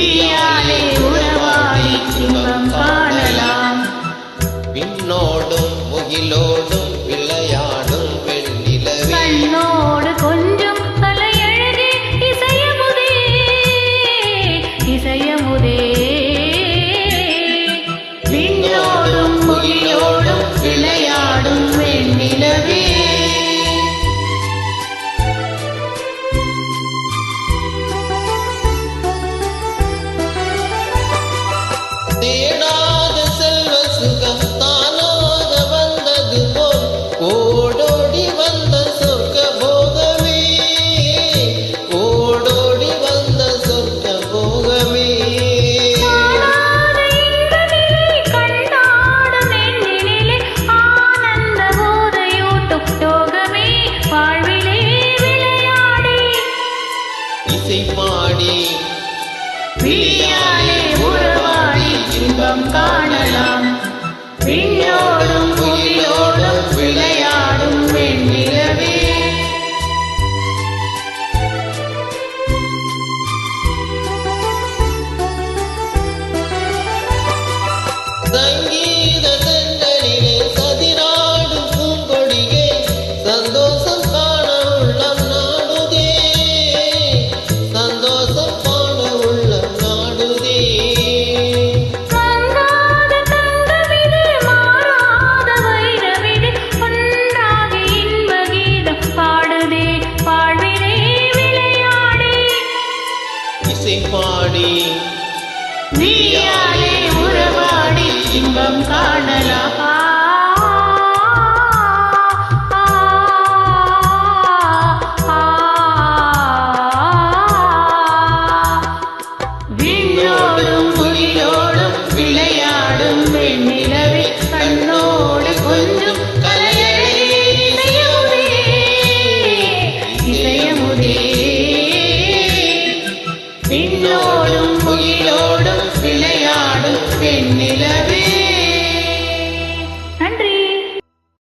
விழியாலே உறவாடி இன்பம் காணலாம். விண்ணோடும் முகிலோடும் விளையாடும் வெண்ணிலவே கண்ணோடு கொஞ்சம் கலையழகே இசையமுதே இசையமுதே. விண்ணோடும் முகிலோடும் விளையாடும் வெண்ணிலவே தேடாத செல்வ சுகம் தானாக வந்தது போல் ஓடோடி வந்த சொர்க்க போகமே ஓடோடி வந்த சொர்க்க போகமே. காணாத இன்பநிலை கண்டாடும் எண்ணினிலே ஆனந்த போதையூட்டும் யோகமே வாழ்விலே விளையாடி இசை பாடி விழியாலே உறவாடி இன்பம் காணலாம். விண்ணோடும் முகிலோடும் விளையாடும் வெண்ணிலவே சங்கீத செந்தலிலே சதிராடும் பூங்கொடியே சந்தோஷம் காண உள்ளம் நாடுதே சந்தோஷம் காண உள்ளம் நாடுதே. மங்காத தங்கமிது மாறாத வைரமிது ஒன்றாகி இன்ப கீதம் பாடுதே வாழ்விலே விளையாடி இசை பாடி விழியாலே உறவாடி இன்பம் காணலாம். விண்ணோடும் முகிலோடும் விளையாடும் வெண்ணிலவே கண்ணோடு கொஞ்சம் கலையழகே இசையமுதே. விண்ணோடும் முகிலோடும் விளையாடும் வெண்ணிலவே